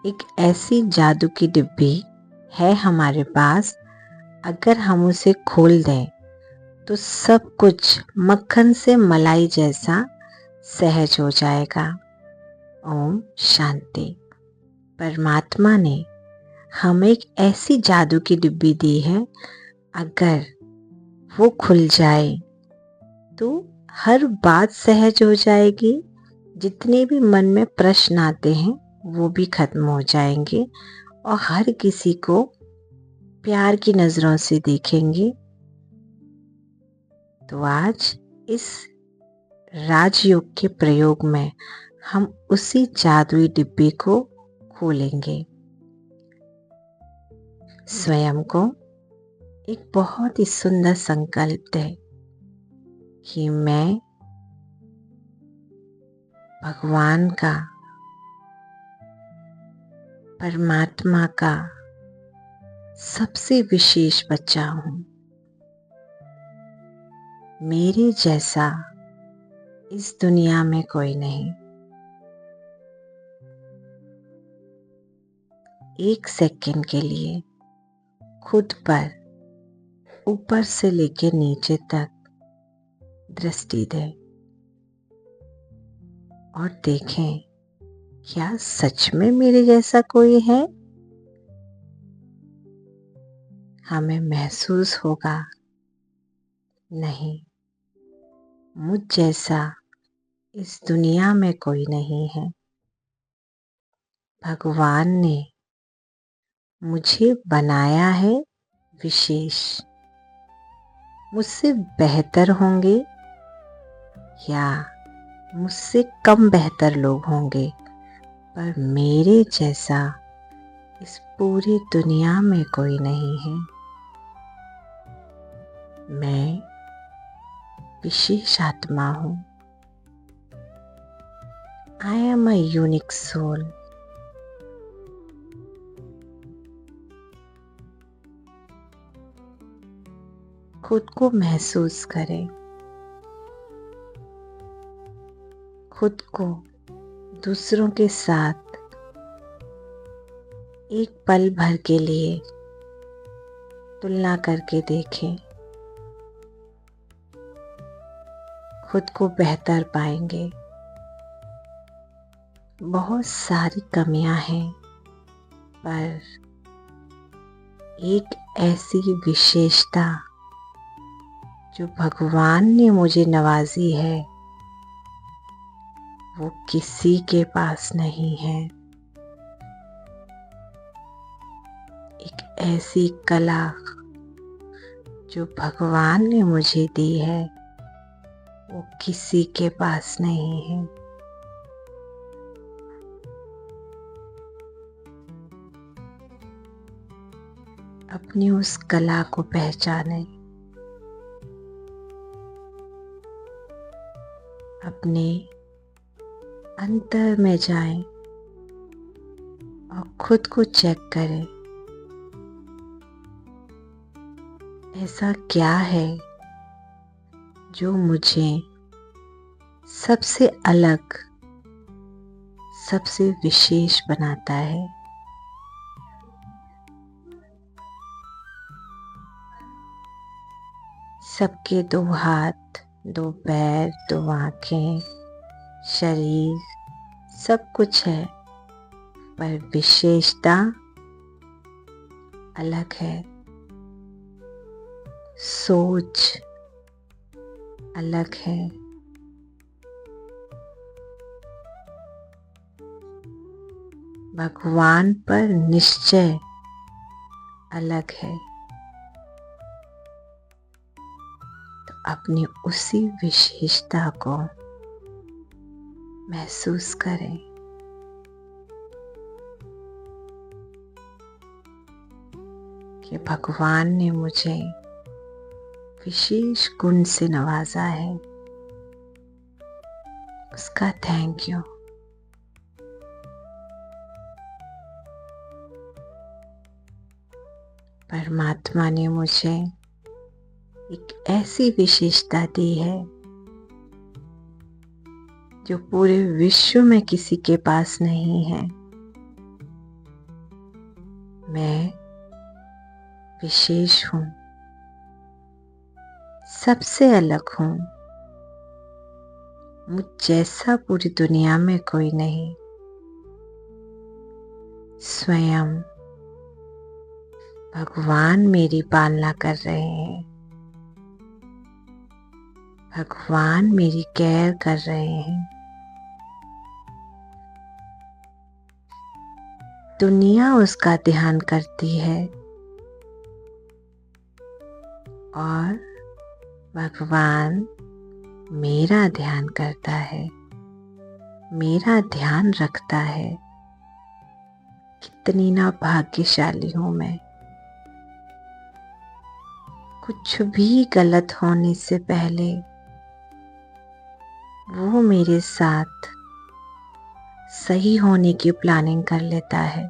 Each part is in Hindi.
एक ऐसी जादू की डिब्बी है हमारे पास, अगर हम उसे खोल दें तो सब कुछ मक्खन से मलाई जैसा सहज हो जाएगा। ओम शांति। परमात्मा ने हमें एक ऐसी जादू की डिब्बी दी है, अगर वो खुल जाए तो हर बात सहज हो जाएगी। जितने भी मन में प्रश्न आते हैं वो भी खत्म हो जाएंगे और हर किसी को प्यार की नज़रों से देखेंगे। तो आज इस राजयोग के प्रयोग में हम उसी जादुई डिब्बे को खोलेंगे। स्वयं को एक बहुत ही सुंदर संकल्प दें कि मैं भगवान का, परमात्मा का सबसे विशेष बच्चा हूँ। मेरे जैसा इस दुनिया में कोई नहीं। एक सेकंड के लिए खुद पर ऊपर से लेकर नीचे तक दृष्टि दें और देखें, क्या सच में मेरे जैसा कोई है? हमें महसूस होगा, नहीं, मुझ जैसा इस दुनिया में कोई नहीं है। भगवान ने मुझे बनाया है विशेष। मुझसे बेहतर होंगे या मुझसे कम बेहतर लोग होंगे, पर मेरे जैसा इस पूरी दुनिया में कोई नहीं है। मैं विशेष आत्मा हूँ। I am a unique soul. खुद को महसूस करें, खुद को दूसरों के साथ एक पल भर के लिए तुलना करके देखें। खुद को बेहतर पाएंगे। बहुत सारी कमियां हैं, पर एक ऐसी विशेषता जो भगवान ने मुझे नवाजी है, वो किसी के पास नहीं है। एक ऐसी कला जो भगवान ने मुझे दी है, वो किसी के पास नहीं है। अपनी उस कला को पहचानें, अपने अंतर में जाएं और खुद को चेक करें, ऐसा क्या है जो मुझे सबसे अलग, सबसे विशेष बनाता है। सबके दो हाथ, दो पैर, दो आँखें, शरीर, सब कुछ है, पर विशेषता अलग है। सोच अलग है। भगवान पर निश्चय अलग है। तो अपनी उसी विशेषता को महसूस करें। कि भगवान ने मुझे विशेष गुण से नवाजा है, उसका थैंक यू। परमात्मा ने मुझे एक ऐसी विशेषता दी है जो पूरे विश्व में किसी के पास नहीं है। मैं विशेष हूँ, सबसे अलग हूँ। मुझ जैसा पूरी दुनिया में कोई नहीं। स्वयं भगवान मेरी पालना कर रहे हैं। भगवान मेरी केयर कर रहे हैं। दुनिया उसका ध्यान करती है और भगवान मेरा ध्यान करता है, मेरा ध्यान रखता है। कितनी ना भाग्यशाली हूँ मैं। कुछ भी गलत होने से पहले वो मेरे साथ सही होने की प्लानिंग कर लेता है।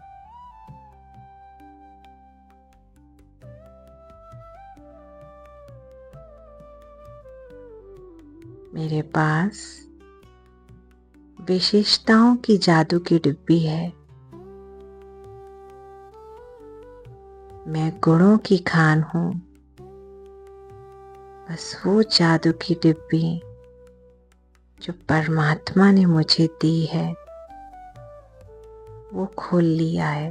मेरे पास विशेषताओं की जादू की डिब्बी है। मैं गुणों की खान हूँ। बस वो जादू की डिब्बी जो परमात्मा ने मुझे दी है, वो खोल लिया है,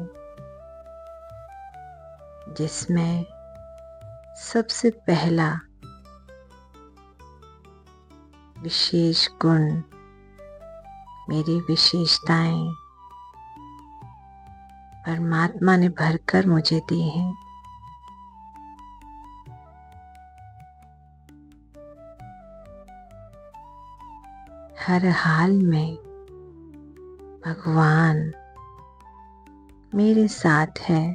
जिसमें सबसे पहला विशेष गुण, मेरी विशेषताएं परमात्मा ने भरकर मुझे दी हैं। हर हाल में भगवान मेरे साथ है।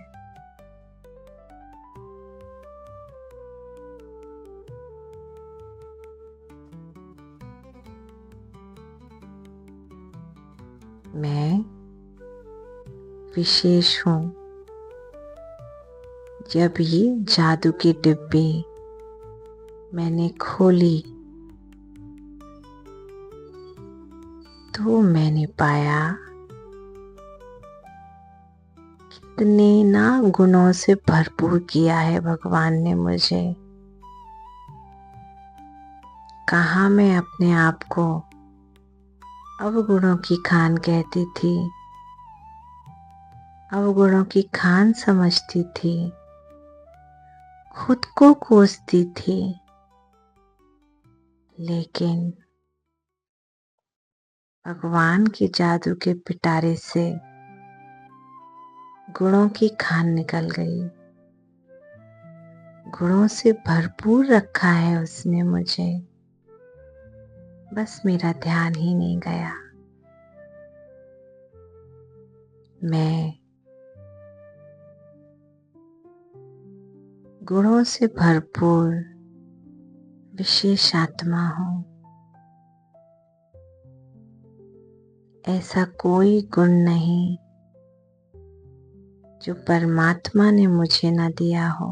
मैं विशेष हूँ। जब ये जादू की डिब्बी मैंने खोली तो मैंने पाया कितने ना गुणों से भरपूर किया है भगवान ने मुझे। कहाँ मैं अपने आप को अवगुणों की खान कहती थी, अवगुणों की खान समझती थी, खुद को कोसती थी। लेकिन भगवान के जादू के पिटारे से गुणों की खान निकल गई। गुणों से भरपूर रखा है उसने मुझे, बस मेरा ध्यान ही नहीं गया। मैं गुणों से भरपूर विशेष आत्मा हूँ। ऐसा कोई गुण नहीं जो परमात्मा ने मुझे न दिया हो।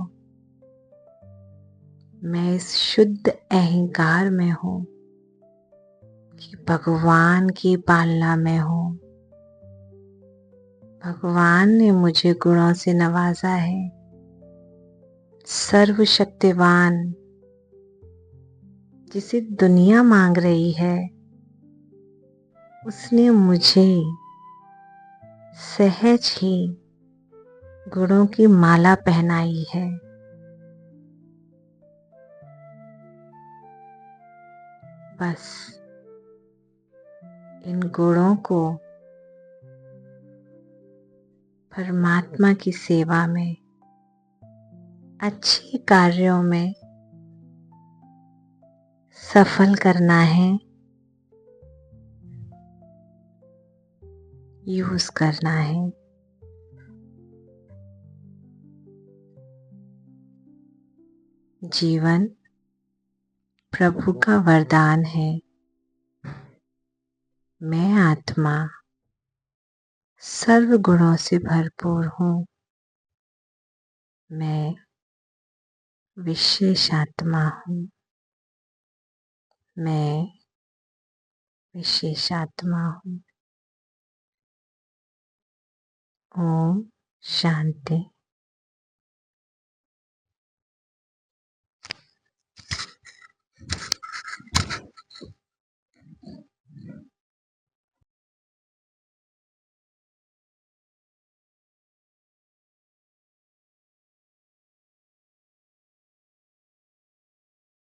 मैं इस शुद्ध अहंकार में हूँ कि भगवान की पालना में हूँ। भगवान ने मुझे गुणों से नवाजा है। सर्वशक्तिवान जिसे दुनिया मांग रही है, उसने मुझे सहज ही गुणों की माला पहनाई है। बस इन गुणों को परमात्मा की सेवा में, अच्छे कार्यों में सफल करना है, यूज करना है। जीवन प्रभु का वरदान है। मैं आत्मा सर्व गुणों से भरपूर हूँ। मैं विशेष आत्मा हूँ। मैं विशेष आत्मा हूँ। ओम शांति।